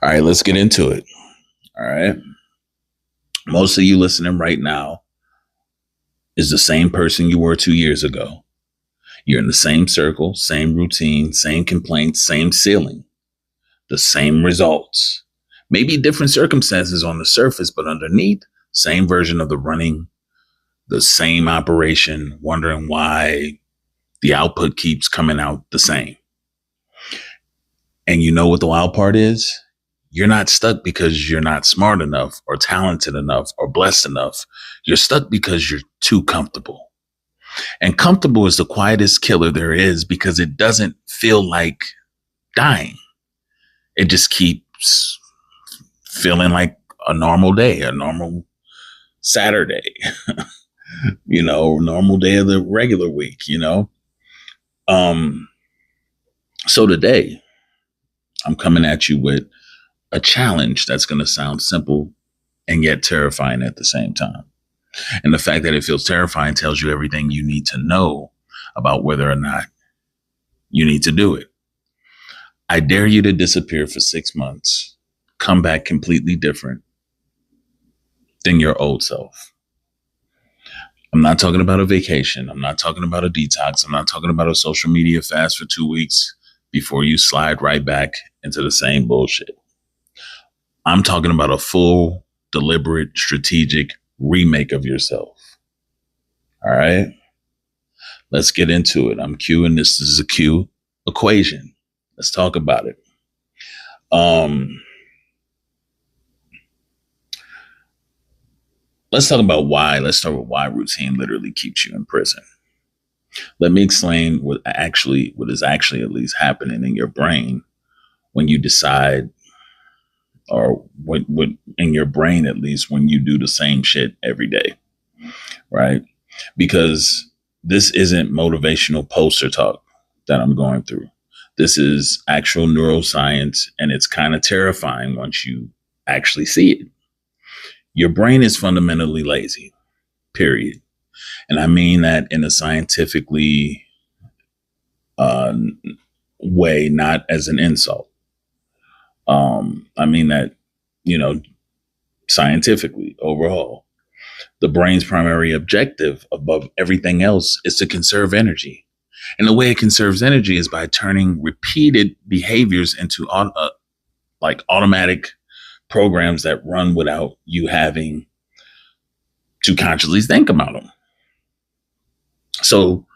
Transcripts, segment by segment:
All right, let's get into it. All right. Most of you listening right now is the same person you were 2 years ago. You're in the same circle, same routine, same complaints, same ceiling, the same results. Maybe different circumstances on the surface, but underneath, same version of the running, the same operation, wondering why the output keeps coming out the same. And you know what the wild part is? You're not stuck because you're not smart enough or talented enough or blessed enough. You're stuck because you're too comfortable. And comfortable is the quietest killer there is because it doesn't feel like dying. It just keeps feeling like a normal day, a normal Saturday, normal day of the regular week, So today I'm coming at you with a challenge that's going to sound simple and yet terrifying at the same time. And the fact that it feels terrifying tells you everything you need to know about whether or not you need to do it. I dare you to disappear for 6 months, come back completely different than your old self. I'm not talking about a vacation. I'm not talking about a detox. I'm not talking about a social media fast for 2 weeks before you slide right back into the same bullshit. I'm talking about a full, deliberate, strategic remake of yourself. All right. Let's get into it. I'm Q and this is a Q equation. Let's talk about it. Let's talk about why. Let's start with why routine literally keeps you in prison. Let me explain what is actually at least happening in your brain when you decide, or what in your brain at least when you do the same shit every day, right? Because this isn't motivational poster talk that I'm going through. This is actual neuroscience, and it's kind of terrifying once you actually see it. Your brain is fundamentally lazy, period. And I mean that in a scientifically way, not as an insult. I mean that, scientifically overall, the brain's primary objective above everything else is to conserve energy. And the way it conserves energy is by turning repeated behaviors into automatic programs that run without you having to consciously think about them. So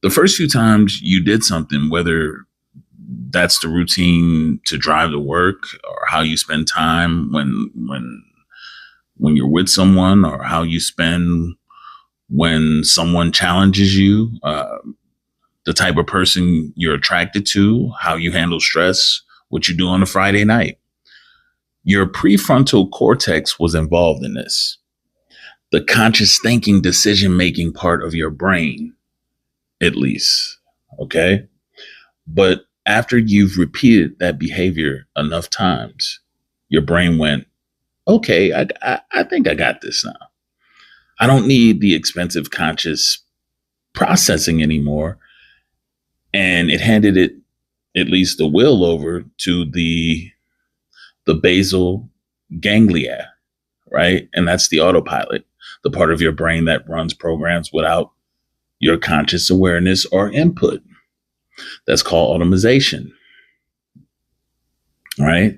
the first few times you did something, whether that's the routine to drive to work, or how you spend time when you're with someone, or how you spend when someone challenges you, the type of person you're attracted to, how you handle stress, what you do on a Friday night. Your prefrontal cortex was involved in this. The conscious thinking, decision-making part of your brain, at least. Okay. But after you've repeated that behavior enough times, your brain went, okay, I think I got this now. I don't need the expensive conscious processing anymore. And it handed it, at least the will, over to the basal ganglia, right? And that's the autopilot, the part of your brain that runs programs without your conscious awareness or input. That's called automation, right?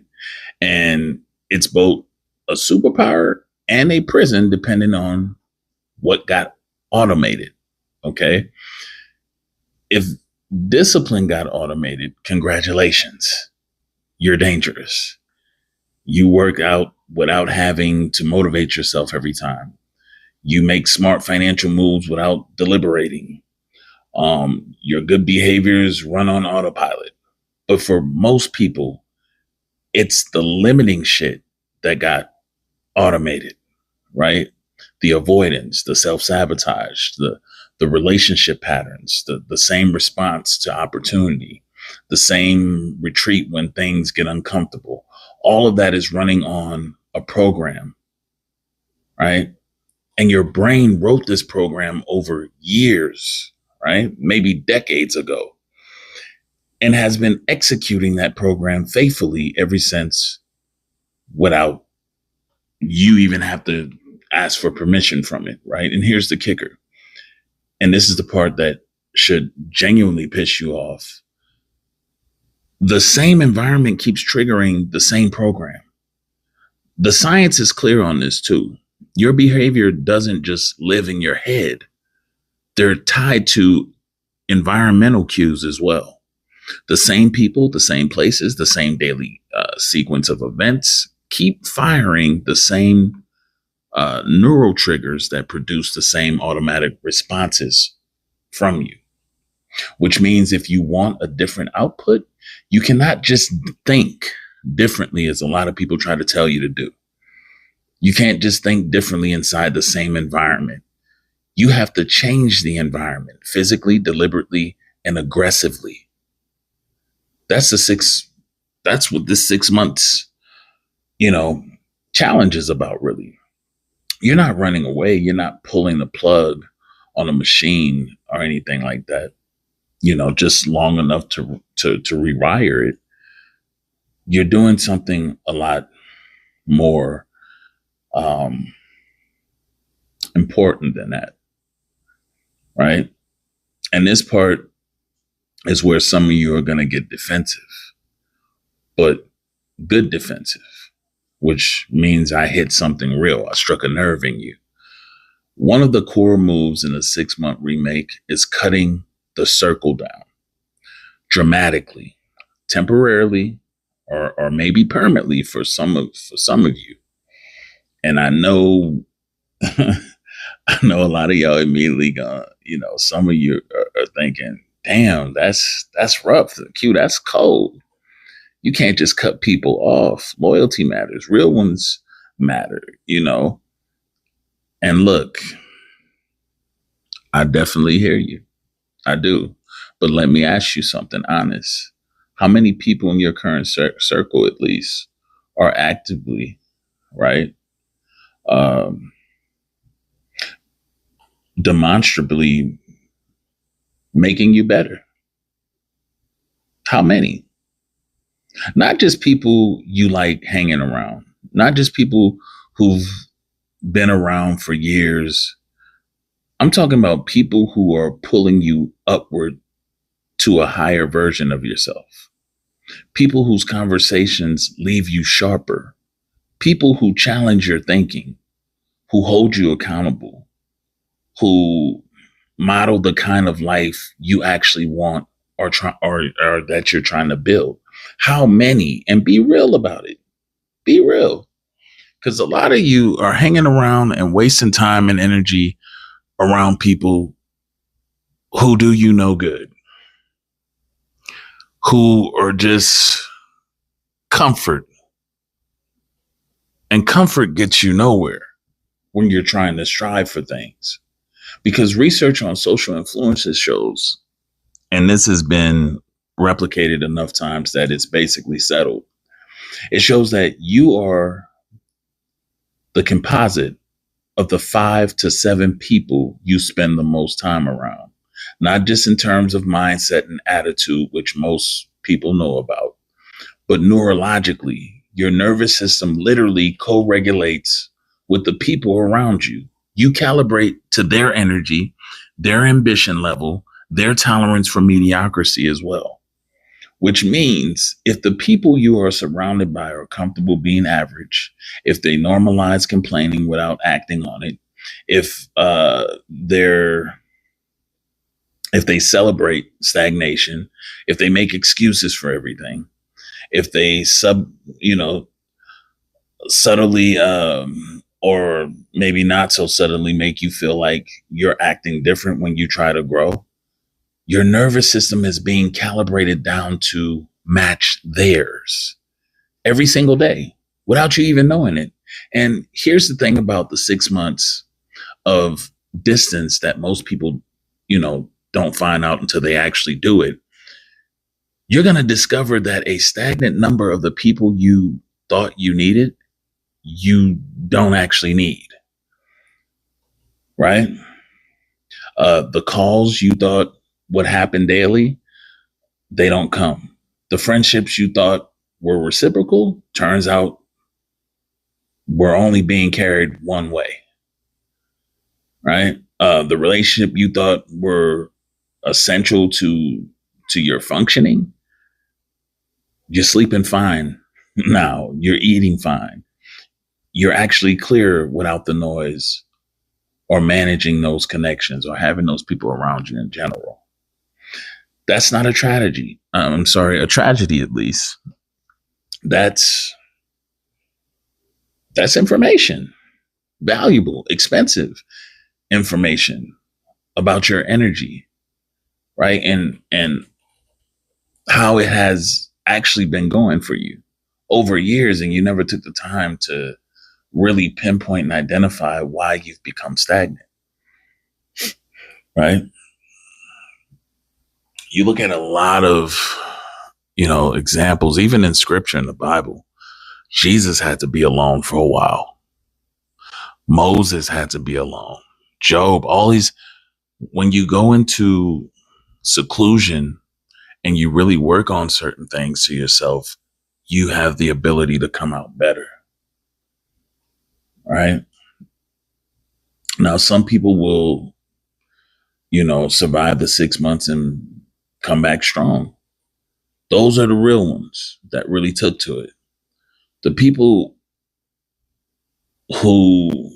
And it's both a superpower and a prison, depending on what got automated. Okay. If discipline got automated, congratulations, you're dangerous. You work out without having to motivate yourself every time. You make smart financial moves without deliberating. Your good behaviors run on autopilot. But for most people, it's the limiting shit that got automated, right? The avoidance, the self-sabotage, the relationship patterns, the same response to opportunity, the same retreat when things get uncomfortable. All of that is running on a program, right? And your brain wrote this program over years, right? Maybe decades ago, and has been executing that program faithfully ever since without you even have to ask for permission from it, right? And here's the kicker. And this is the part that should genuinely piss you off. The same environment keeps triggering the same program. The science is clear on this too. Your behavior doesn't just live in your head. They're tied to environmental cues as well. The same people, the same places, the same daily sequence of events keep firing the same neural triggers that produce the same automatic responses from you. Which means if you want a different output, you cannot just think differently as a lot of people try to tell you to do. You can't just think differently inside the same environment. You have to change the environment physically, deliberately, and aggressively. That's what this 6 months, challenge is about, really. You're not running away. You're not pulling the plug on a machine or anything like that, just long enough to rewire it. You're doing something a lot more important than that, right? And this part is where some of you are going to get defensive, but good defensive, which means I hit something real. I struck a nerve in you. One of the core moves in a 6-month remake is cutting the circle down dramatically, temporarily, or maybe permanently for some of you. And I know, I know a lot of y'all immediately gonna, some of you are thinking, damn, that's rough. Q, that's cold. You can't just cut people off. Loyalty matters. Real ones matter, And look, I definitely hear you. I do. But let me ask you something honest. How many people in your current circle, at least, are actively, right, demonstrably making you better? How many? Not just people you like hanging around, not just people who've been around for years. I'm talking about people who are pulling you upward to a higher version of yourself. People whose conversations leave you sharper. People who challenge your thinking, who hold you accountable, who model the kind of life you actually want or that you're trying to build. How many? And be real about it. Be real. Because a lot of you are hanging around and wasting time and energy around people who do you no good, who are just comfort. And comfort gets you nowhere when you're trying to strive for things. Because research on social influences shows, and this has been replicated enough times that it's basically settled. It shows that you are the composite of the 5 to 7 people you spend the most time around, not just in terms of mindset and attitude, which most people know about, but neurologically. Your nervous system literally co-regulates with the people around you. You calibrate to their energy, their ambition level, their tolerance for mediocrity as well. Which means if the people you are surrounded by are comfortable being average, if they normalize complaining without acting on it, if they celebrate stagnation, if they make excuses for everything, if they subtly or maybe not so subtly make you feel like you're acting different when you try to grow, your nervous system is being calibrated down to match theirs every single day without you even knowing it. And here's the thing about the 6 months of distance that most people, don't find out until they actually do it. You're going to discover that a stagnant number of the people you thought you needed, you don't actually need, right? The calls you thought would happen daily, they don't come. The friendships you thought were reciprocal, turns out were only being carried one way, right? The relationship you thought were essential to your functioning, you're sleeping fine now. You're eating fine. You're actually clear without the noise or managing those connections or having those people around you in general. That's not a tragedy. I'm sorry, a tragedy at least. That's information, valuable, expensive information about your energy, right? And how it has actually been going for you over years, and you never took the time to really pinpoint and identify why you've become stagnant, right? You look at a lot of, examples, even in scripture in the Bible. Jesus had to be alone for a while. Moses had to be alone. Job, all these, when you go into seclusion and you really work on certain things to yourself, you have the ability to come out better. Right? Now, some people will, survive the 6 months and come back strong. Those are the real ones that really took to it. The people who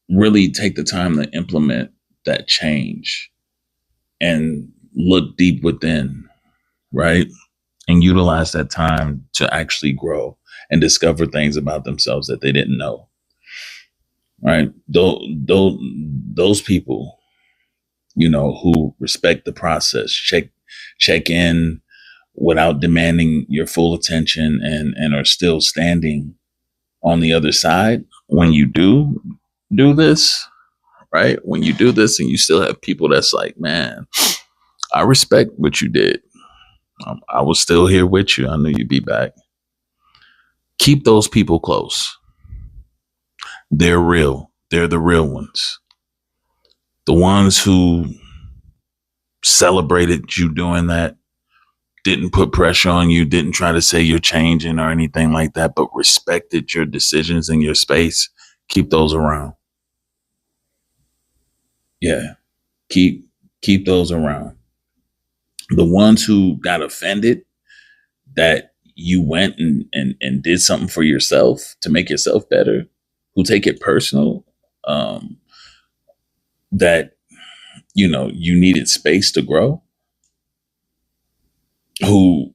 really take the time to implement that change and look deep within, right? And utilize that time to actually grow and discover things about themselves that they didn't know, right? Those people, who respect the process, check in without demanding your full attention and are still standing on the other side. When you do this, right? When you do this and you still have people that's like, man, I respect what you did. I was still here with you. I knew you'd be back. Keep those people close. They're real. They're the real ones. The ones who celebrated you doing that, didn't put pressure on you, didn't try to say you're changing or anything like that, but respected your decisions and your space. Keep those around. Yeah. Keep those around. The ones who got offended that you went and did something for yourself to make yourself better, who take it personal, that, you needed space to grow, who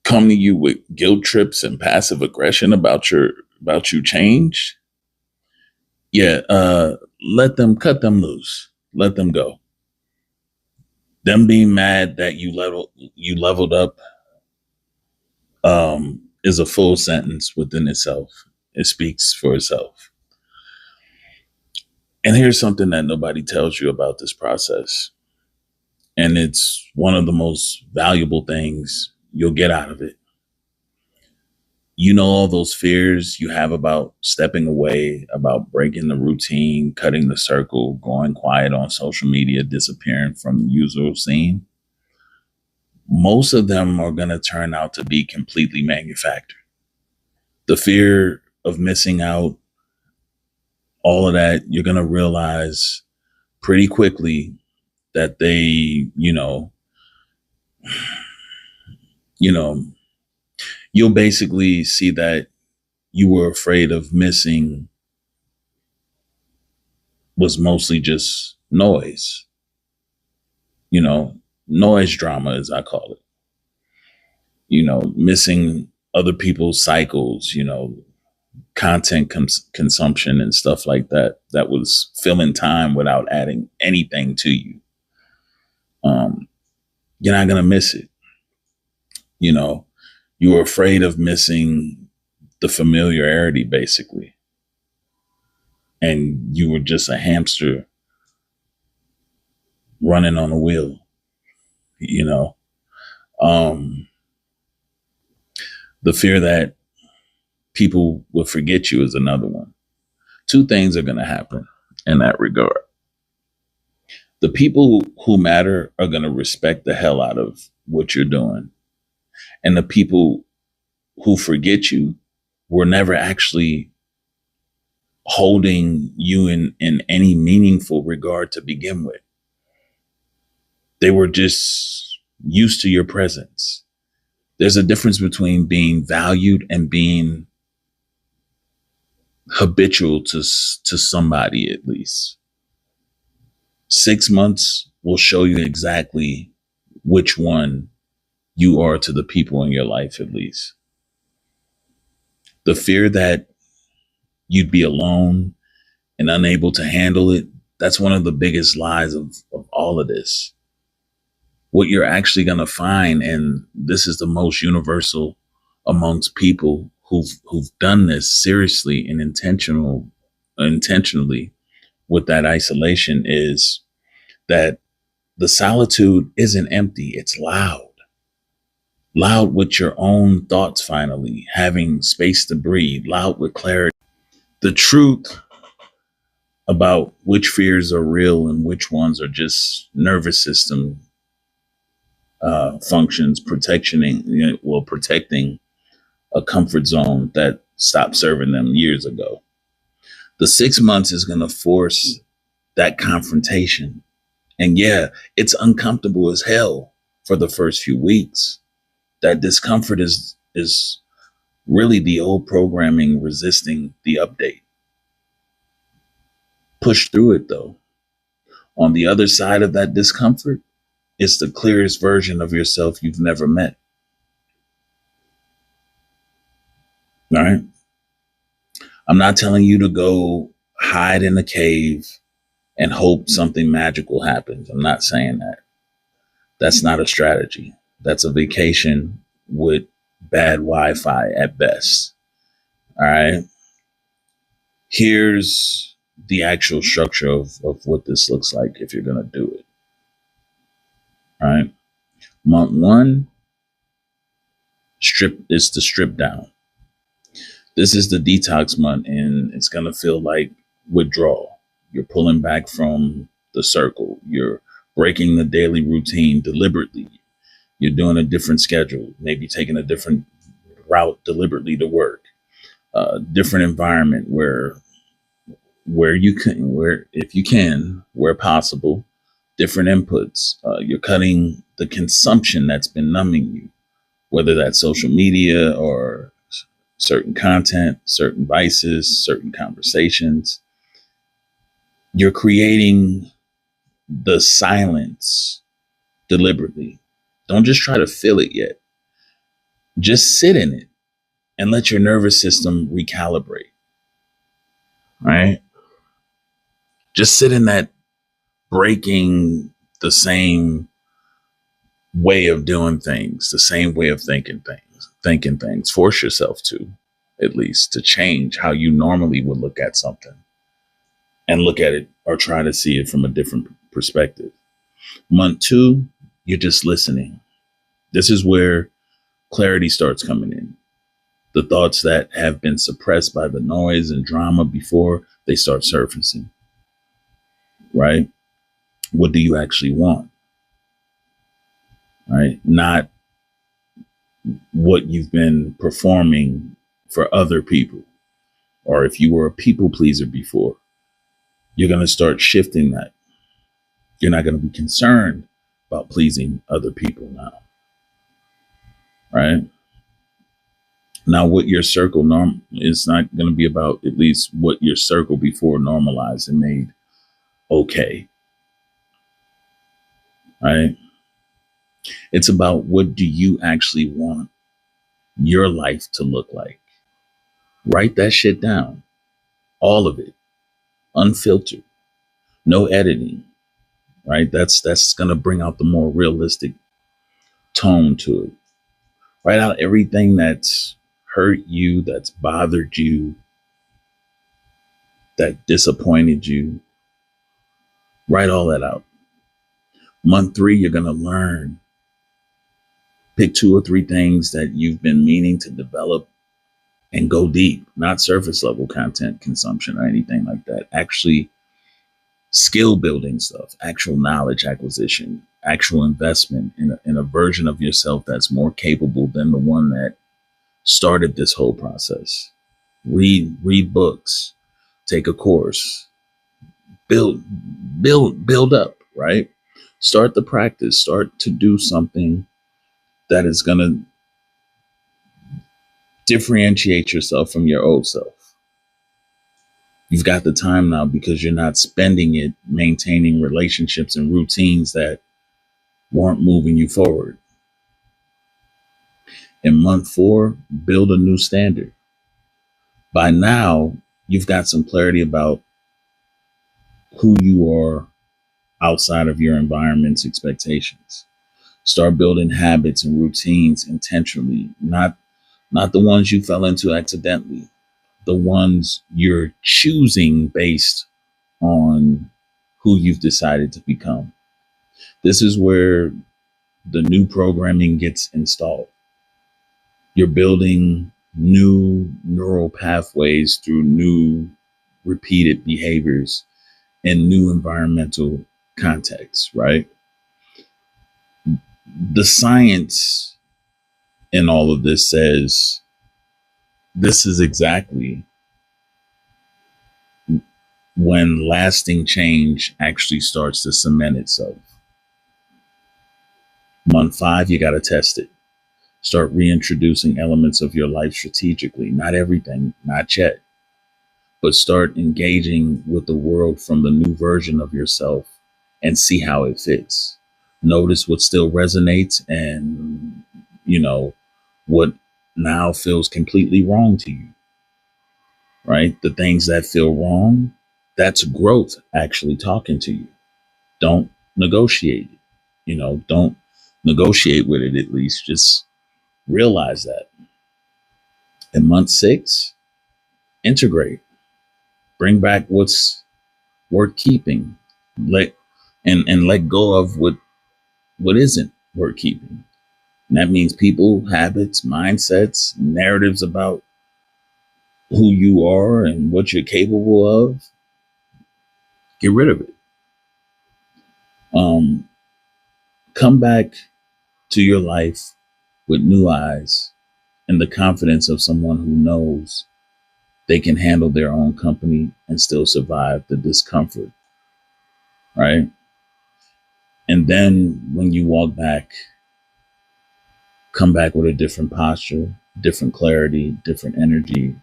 come to you with guilt trips and passive aggression about you change. Yeah. Let them cut them loose. Let them go. Them being mad that you leveled up, is a full sentence within itself. It speaks for itself. And here's something that nobody tells you about this process. And it's one of the most valuable things you'll get out of it. All those fears you have about stepping away, about breaking the routine, cutting the circle, going quiet on social media, disappearing from the usual scene. Most of them are going to turn out to be completely manufactured. The fear of missing out, all of that, you're going to realize pretty quickly that they, you'll basically see that you were afraid of missing was mostly just noise, noise drama, as I call it, missing other people's cycles, content consumption and stuff like that, that was filling time without adding anything to you. You're not going to miss it. You were afraid of missing the familiarity, basically. And you were just a hamster running on a wheel, the fear that people will forget you is another one. Two things are going to happen in that regard. The people who matter are going to respect the hell out of what you're doing. And the people who forget you were never actually holding you in any meaningful regard to begin with. They were just used to your presence. There's a difference between being valued and being habitual to somebody, at least. 6 months will show you exactly which one you are to the people in your life, at least. The fear that you'd be alone and unable to handle it, that's one of the biggest lies of all of this. What you're actually going to find, and this is the most universal amongst people who've done this seriously and intentionally with that isolation, is that the solitude isn't empty. It's loud with your own thoughts, finally having space to breathe, loud with clarity. The truth about which fears are real and which ones are just nervous system functions protecting a comfort zone that stopped serving them years ago. The 6 months is going to force that confrontation. And yeah, it's uncomfortable as hell for the first few weeks. That discomfort is really the old programming resisting the update. Push through it, though. On the other side of that discomfort is the clearest version of yourself you've never met. All right? I'm not telling you to go hide in a cave and hope something magical happens. I'm not saying that. That's not a strategy. That's a vacation with bad Wi-Fi at best. All right? Here's the actual structure of what this looks like if you're going to do it. All right? Month 1, is to strip down. This is the detox month, and it's going to feel like withdrawal. You're pulling back from the circle. You're breaking the daily routine deliberately. You're doing a different schedule, maybe taking a different route deliberately to work. Different environment where if you can, where possible, different inputs. You're cutting the consumption that's been numbing you, whether that's social media or certain content, certain vices, certain conversations. You're creating the silence deliberately. Don't just try to fill it yet. Just sit in it and let your nervous system recalibrate. Right? Just sit in that breaking the same way of doing things, the same way of thinking things. Force yourself to, at least, to change how you normally would look at something and look at it or try to see it from a different perspective. Month 2, you're just listening. This is where clarity starts coming in. The thoughts that have been suppressed by the noise and drama before, they start surfacing. Right? What do you actually want? Right? Not what you've been performing for other people. Or if you were a people pleaser before, you're going to start shifting that. You're not going to be concerned about pleasing other people now. Right? Now, what your circle is not going to be about, at least what your circle before normalized and made okay. Right? It's about, what do you actually want your life to look like? Write that shit down. All of it. Unfiltered. No editing. Right? That's going to bring out the more realistic tone to it. Write out everything that's hurt you, that's bothered you, that disappointed you. Write all that out. Month 3, you're going to learn. Pick 2 or 3 things that you've been meaning to develop and go deep, not surface level content consumption or anything like that. Actually, skill building stuff, actual knowledge acquisition, actual investment in a version of yourself that's more capable than the one that started this whole process. read books, take a course, build build up, right? Start the practice, start to do something that is going to differentiate yourself from your old self. You've got the time now because you're not spending it maintaining relationships and routines that weren't moving you forward. In month 4, build a new standard. By now, you've got some clarity about who you are outside of your environment's expectations. Start building habits and routines intentionally, not the ones you fell into accidentally, the ones you're choosing based on who you've decided to become. This is where the new programming gets installed. You're building new neural pathways through new repeated behaviors in new environmental contexts, right? The science in all of this says this is exactly when lasting change actually starts to cement itself. Month 5, you got to test it. Start reintroducing elements of your life strategically. Not everything, not yet, but start engaging with the world from the new version of yourself and see how it fits. Notice what still resonates and, what now feels completely wrong to you, right? The things that feel wrong, that's growth actually talking to you. Don't negotiate it. Don't negotiate with it, at least. Just realize that. In month 6, integrate. Bring back what's worth keeping. Let go of what isn't worth keeping. And that means people, habits, mindsets, narratives about who you are and what you're capable of. Get rid of it. Come back to your life with new eyes and the confidence of someone who knows they can handle their own company and still survive the discomfort, right? And then when you walk back, come back with a different posture, different clarity, different energy,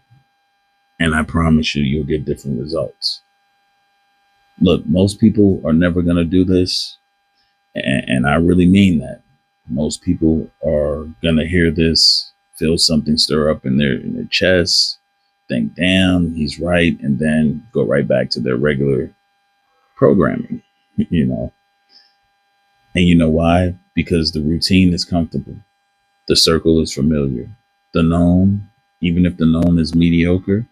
and I promise you, you'll get different results. Look, most people are never going to do this, and I really mean that. Most people are going to hear this, feel something stir up in their chest, think, damn, he's right, and then go right back to their regular programming, you know. And you know why? Because the routine is comfortable. The circle is familiar. The known, even if the known is mediocre,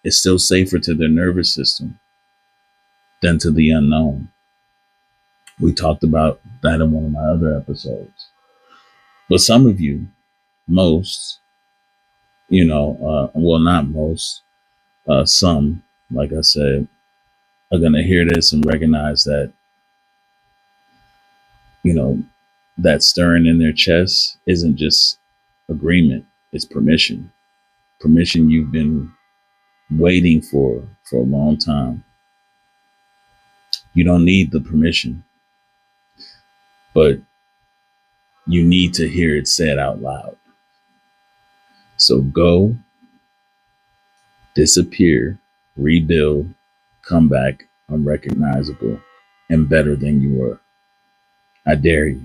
is still safer to their nervous system than to the unknown. We talked about that in one of my other episodes. But some of you, most, well, not most, some, like I said, are going to hear this and recognize that, you know, that stirring in their chest isn't just agreement, it's permission. Permission you've been waiting for a long time. You don't need the permission, but you need to hear it said out loud. So go, disappear, rebuild, come back unrecognizable and better than you were. I dare you.